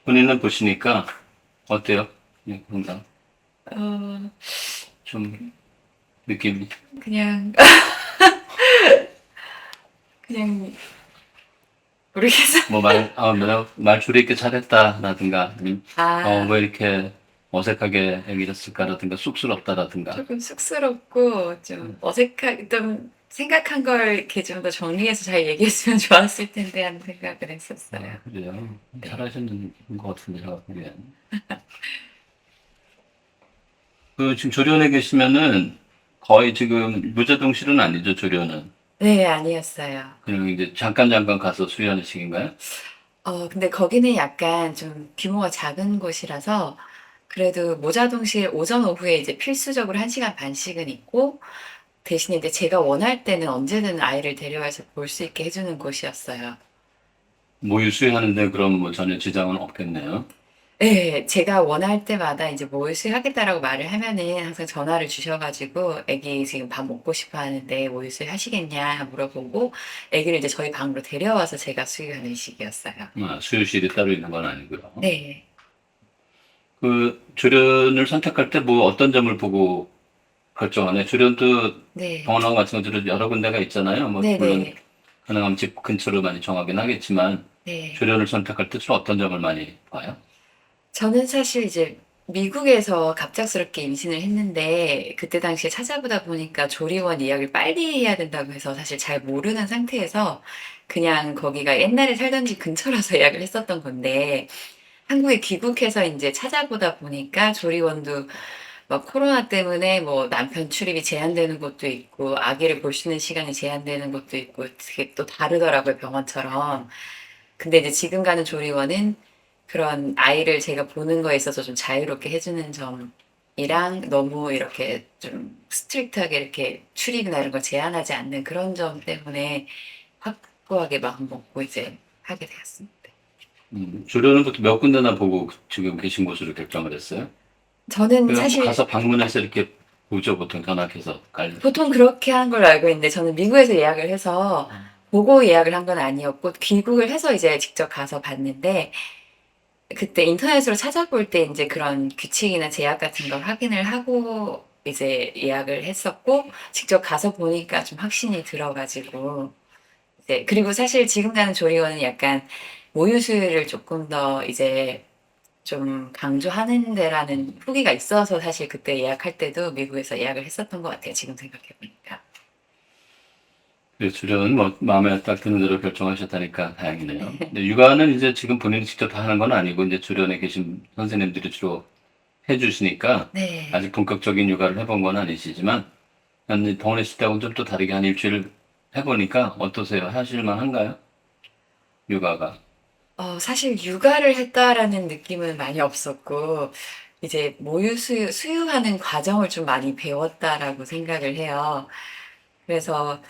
본인은 보시니까 어때요? 건강 어, 좀 느낌이 그냥, 그냥, 모르겠어요. 말줄이 있게 잘했다라든가, 아, 왜 이렇게 어색하게 얘기를 했을까라든가, 쑥스럽다라든가. 조금 쑥스럽고, 좀 어색하게, 좀 생각한 걸 이렇게 좀 더 정리해서 잘 얘기했으면 좋았을 텐데 하는 생각을 했었어요. 그래요. 네. 잘하시는 것 같은데, 제가 보기엔. 지금 조련에 계시면은 거의 지금 무제동실은 아니죠, 조련은. 네, 아니었어요. 그냥 이제 잠깐 가서 수유하는 식인가요? 근데 거기는 약간 좀 규모가 작은 곳이라서, 그래도 모자동실 오전, 오후에 이제 필수적으로 1시간 반씩은 있고, 대신에 이제 제가 원할 때는 언제든 아이를 데려와서 볼 수 있게 해주는 곳이었어요. 모유 수유하는데 그럼 뭐 전혀 지장은 없겠네요. 네, 제가 원할 때마다 이제 모유수유 하겠다라고 말을 하면은 항상 전화를 주셔가지고 애기 지금 밥 먹고 싶어 하는데 모유수유 하시겠냐 물어보고 애기를 이제 저희 방으로 데려와서 제가 수유하는 식이었어요. 수유실이 따로 있는 건 아니고요. 네, 조련을 선택할 때 뭐 어떤 점을 보고 결정하네. 조련도 네, 병원하고 마찬가지로 여러 군데가 있잖아요. 뭐 네, 물론 네, 가능하면 집 근처로 많이 정하긴 하겠지만 네. 조련을 선택할 때 주로 어떤 점을 많이 봐요? 저는 사실 이제 미국에서 갑작스럽게 임신을 했는데 그때 당시에 찾아보다 보니까 조리원 예약을 빨리 해야 된다고 해서 사실 잘 모르는 상태에서 그냥 거기가 옛날에 살던 집 근처라서 예약을 했었던 건데 한국에 귀국해서 이제 찾아보다 보니까 조리원도 막 코로나 때문에 뭐 남편 출입이 제한되는 곳도 있고 아기를 볼 수 있는 시간이 제한되는 곳도 있고 되게 또 다르더라고요, 병원처럼. 근데 이제 지금 가는 조리원은 그런 아이를 제가 보는 거에 있어서 좀 자유롭게 해주는 점이랑 너무 이렇게 좀 스트릭트하게 이렇게 출입이나 이런 걸 제한하지 않는 그런 점 때문에 확고하게 마음 먹고 이제 하게 되었습니다. 조련은 보통 몇 군데나 보고 지금 계신 곳으로 결정을 했어요? 저는 그럼 사실 가서 방문해서 이렇게 보죠, 보통 전화해서 깔려. 보통 그렇게 한 걸로 알고 있는데 저는 미국에서 예약을 해서 보고 예약을 한 건 아니었고 귀국을 해서 이제 직접 가서 봤는데 그때 인터넷으로 찾아볼 때 이제 그런 규칙이나 제약 같은 걸 확인을 하고 이제 예약을 했었고 직접 가서 보니까 좀 확신이 들어가지고 이제 그리고 사실 지금 가는 조리원은 약간 모유 수유를 조금 더 이제 좀 강조하는 데라는 후기가 있어서 사실 그때 예약할 때도 미국에서 예약을 했었던 것 같아요. 지금 생각해 보니까. 조련은 뭐 마음에 딱 드는 대로 결정하셨다니까 다행이네요. 근데 육아는 이제 지금 본인이 직접 다 하는 건 아니고 이제 조련에 계신 선생님들이 주로 해주시니까 네. 아직 본격적인 육아를 해본 건 아니시지만 한 병원에 있을 때하고는 좀 또 다르게 한 일주일 해보니까 어떠세요? 하실만 한가요? 육아가. 사실 육아를 했다라는 느낌은 많이 없었고, 이제 수유하는 과정을 좀 많이 배웠다라고 생각을 해요. 그래서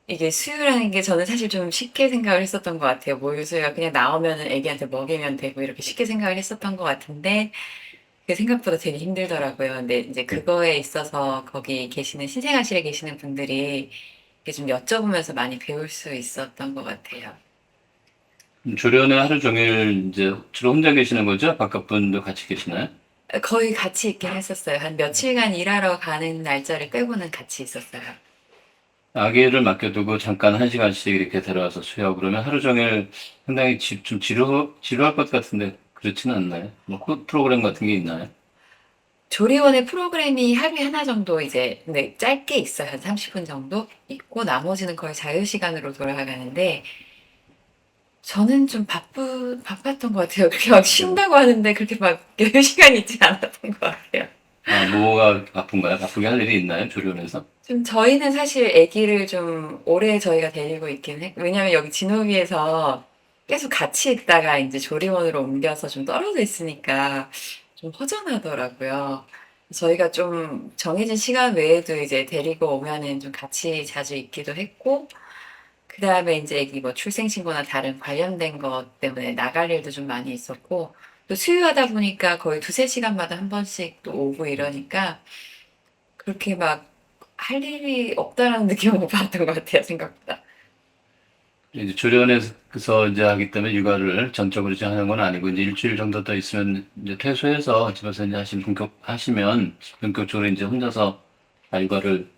이게 수유라는 게 저는 사실 좀 쉽게 생각을 했었던 것 같아요. 모유수유가 그냥 나오면은 애기한테 먹이면 되고 이렇게 쉽게 생각을 했었던 것 같은데, 그게 생각보다 되게 힘들더라고요. 근데 이제 그거에 있어서 거기 계시는 신생아실에 계시는 분들이 이렇게 좀 여쭤보면서 많이 배울 수 있었던 것 같아요. 조련에 하루 종일 이제 주로 혼자 계시는 거죠? 바깥 분도 같이 계시나요? 거의 같이 있긴 했었어요. 한 며칠간 일하러 가는 날짜를 빼고는 같이 있었어요. 아기를 맡겨두고 잠깐 한 시간씩 이렇게 데려와서 수유하고 그러면 하루 종일 상당히 좀 지루할 것 같은데 그렇지는 않나요? 뭐 프로그램 같은 게 있나요? 조리원의 프로그램이 하루에 하나 정도 이제 네, 짧게 있어요. 한 30분 정도 있고 나머지는 거의 자유시간으로 돌아가는데 저는 좀 바빴던 것 같아요. 그렇게 막 쉰다고 하는데 그렇게 막 여유시간이 있지 않았던 것 같아요. 뭐가 바쁜가요? 바쁘게 할 일이 있나요? 조련에서? 좀 저희는 사실 아기를 좀 오래 저희가 데리고 있긴 해. 왜냐면 여기 진호비에서 계속 같이 있다가 이제 조리원으로 옮겨서 좀 떨어져 있으니까 좀 허전하더라고요. 저희가 좀 정해진 시간 외에도 이제 데리고 오면은 좀 같이 자주 있기도 했고, 그 다음에 이제 아기 뭐 출생신고나 다른 관련된 것 때문에 나갈 일도 좀 많이 있었고, 또 수유하다 보니까 거의 두세 시간마다 한 번씩 또 오고 이러니까 그렇게 막 할 일이 없다라는 느낌을 못 받았던 것 같아요, 생각보다. 이제 조련에서 이제 하기 때문에 육아를 전적으로 이제 하는 건 아니고 이제 일주일 정도 더 있으면 이제 퇴소해서 집에서 이제 하시면 본격적으로 이제 혼자서 다 육아를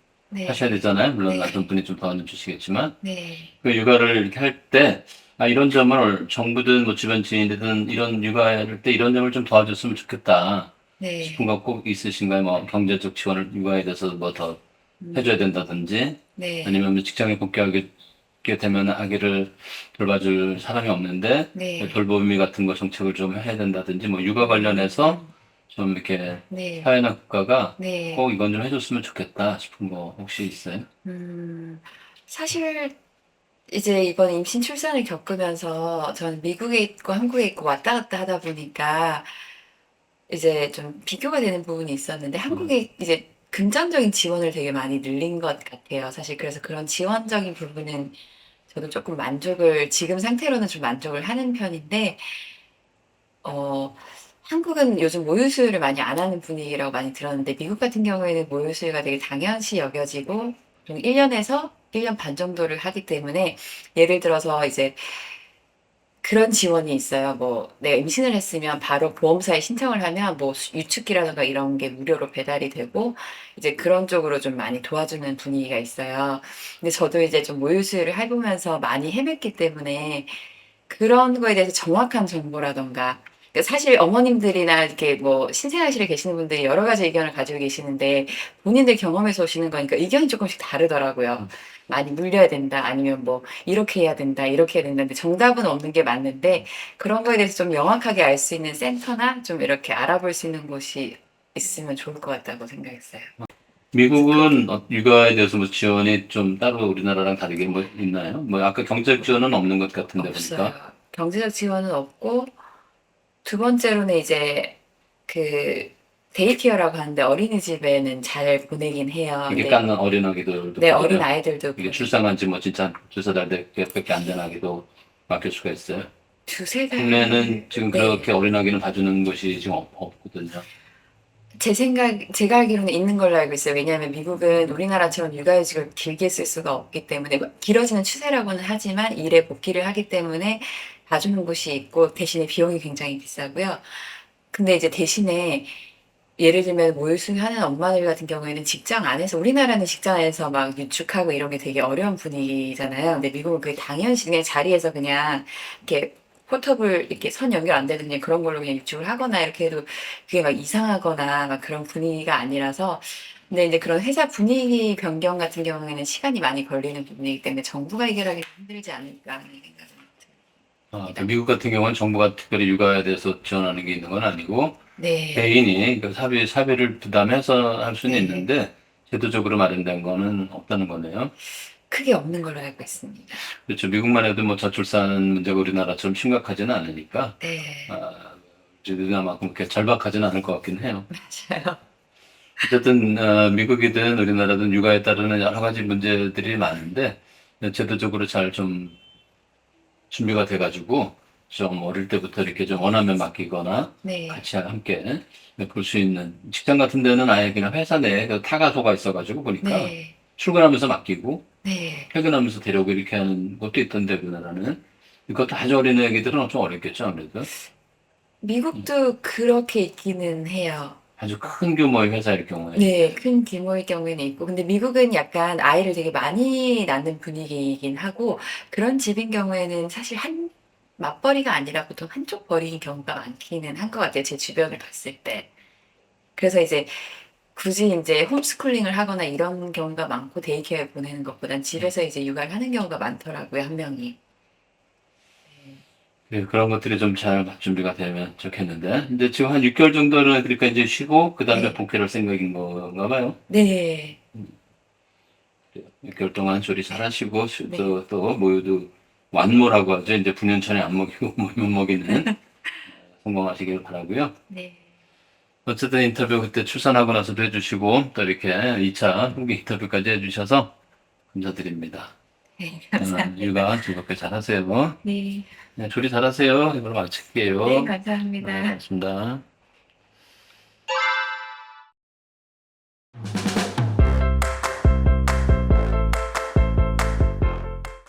하셔야 네. 되잖아요. 물론 네. 남편분이 좀 도와는 주시겠지만 네. 그 육아를 이렇게 할 때 이런 점을 정부든 뭐 주변 지인이든 이런 육아할 때 이런 점을 좀 도와줬으면 좋겠다 싶은 네. 거 꼭 있으신가요? 뭐 경제적 지원을 육아에 대해서 뭐 더 해줘야 음. 된다든지 네. 아니면 뭐 직장에 복귀하게 되면 아기를 돌봐줄 사람이 없는데 네. 돌보미 같은 거 정책을 좀 해야 된다든지 뭐 육아 관련해서 음. 좀 이렇게 네. 사회나 국가가 네. 꼭 이건 좀 해줬으면 좋겠다 싶은 거 혹시 있어요? 음. 사실 이제 이번 임신 출산을 겪으면서 저는 미국에 있고 한국에 있고 왔다 갔다 하다 보니까 이제 좀 비교가 되는 부분이 있었는데 음, 한국이 이제 금전적인 지원을 되게 많이 늘린 것 같아요. 사실 그래서 그런 지원적인 부분은 저도 조금 만족을 지금 상태로는 좀 만족을 하는 편인데 어 한국은 요즘 모유 수유를 많이 안 하는 분위기라고 많이 들었는데 미국 같은 경우에는 모유 수유가 되게 당연시 여겨지고 좀 1 년에서 1년 반 정도를 하기 때문에 예를 들어서 이제 그런 지원이 있어요. 뭐 내가 임신을 했으면 바로 보험사에 신청을 하면 뭐 유축기라든가 이런 게 무료로 배달이 되고 이제 그런 쪽으로 좀 많이 도와주는 분위기가 있어요. 근데 저도 이제 좀 모유 수유를 해 보면서 많이 헤맸기 때문에 그런 거에 대해서 정확한 정보라든가 사실 어머님들이나 이렇게 뭐 신생아실에 계시는 분들이 여러 가지 의견을 가지고 계시는데 본인들 경험에서 오시는 거니까 의견이 조금씩 다르더라고요. 음. 많이 물려야 된다 아니면 뭐 이렇게 해야 된다 이렇게 해야 된다 근데 정답은 없는 게 맞는데 그런 거에 대해서 좀 명확하게 알 수 있는 센터나 좀 이렇게 알아볼 수 있는 곳이 있으면 좋을 것 같다고 생각했어요. 그래서 미국은 그렇게 육아에 대해서 뭐 지원이 좀 따로 우리나라랑 다르게 뭐 있나요? 뭐 아까 경제적 지원은 없는 것 같은데 없어요. 보니까 경제적 지원은 없고 두 번째로는 이제 그 데이케어라고 하는데 어린이집에는 잘 보내긴 해요. 이게 근데 깎는 어린 아기들도 네, 어린 보내요. 아이들도 이게 보내고 출산한 지 뭐 진짜 두 살 밖에 안 된 아기도 맡길 수가 있어요. 두세 국내는 살 지금 그렇게 네. 어린 아기는 봐주는 곳이 지금 없거든요. 제가 알기로는 있는 걸로 알고 있어요. 왜냐하면 미국은 우리나라처럼 육아휴직을 길게 쓸 수가 없기 때문에 뭐 길어지는 추세라고는 하지만 일에 복귀를 하기 때문에 봐주는 곳이 있고 대신에 비용이 굉장히 비싸고요. 근데 이제 대신에 예를 들면 모유수유하는 엄마들 같은 경우에는 직장 안에서 우리나라는 직장 안에서 막 유축하고 이런 게 되게 어려운 분위기잖아요. 근데 미국은 그게 당연시 그냥 자리에서 그냥 이렇게 포터블 이렇게 선 연결 안 되는 그냥 그런 걸로 그냥 유축을 하거나 이렇게 해도 그게 막 이상하거나 막 그런 분위기가 아니라서 근데 이제 그런 회사 분위기 변경 같은 경우에는 시간이 많이 걸리는 부분이기 때문에 정부가 해결하기 힘들지 않을까 하는 생각은 그 듭니다. 미국 같은 경우는 정부가 특별히 육아에 대해서 지원하는 게 있는 건 아니고 네. 개인이 그 사비를 부담해서 할 수는 네. 있는데 제도적으로 마련된 거는 없다는 거네요. 크게 없는 걸로 알고 있습니다. 그렇죠. 미국만 해도 뭐 저출산 문제가 우리나라처럼 심각하지는 않으니까 네. 아, 우리나라만큼 그렇게 절박하지는 않을 것 같긴 해요. 맞아요. 어쨌든 미국이든 우리나라든 육아에 따르는 여러 가지 문제들이 많은데 제도적으로 잘 좀 준비가 돼가지고 좀 어릴 때부터 이렇게 좀 원하면 맡기거나 네. 같이 함께 볼 수 있는 직장 같은 데는 아예 그냥 회사 내에 그 타가소가 있어가지고 보니까 네. 출근하면서 맡기고 네. 퇴근하면서 데려오고 이렇게 하는 것도 있던데 우리나라는 이것도 아주 어린 애기들은 좀 어렵겠죠 아무래도 미국도 그렇게 있기는 해요. 아주 큰 규모의 회사일 경우에 네. 큰 규모의 경우에는 있고 근데 미국은 약간 아이를 되게 많이 낳는 분위기이긴 하고 그런 집인 경우에는 사실 한 맞벌이가 아니라 보통 한쪽 벌이인 경우가 많기는 한 것 같아요, 제 주변을 봤을 때. 그래서 이제 굳이 인제 홈스쿨링을 하거나 이런 경우가 많고 데이케어에 보내는 것보단 집에서 이제 육아를 하는 경우가 많더라고요, 한 명이. 네. 그런 것들이 좀 잘 준비가 되면 좋겠는데 근데 지금 한 6개월 정도는 그러니까 이제 쉬고 그 다음에 네. 복귀할 생각인 건가 봐요. 네. 6개월 동안 조리 잘 네. 하시고 네. 또 모유도 완모라고 하죠. 이제 분연천에 안 먹이고 모유 먹이는 성공하시길 바라고요. 네. 어쨌든 인터뷰 그때 출산하고 나서도 해주시고 또 이렇게 2차 후기 인터뷰까지 해주셔서 감사드립니다. 네. 육아 감사합니다. 즐겁게 잘 하세요. 네. 네, 조리 잘 하세요. 이걸로 네. 마칠게요. 네, 감사합니다. 고맙습니다.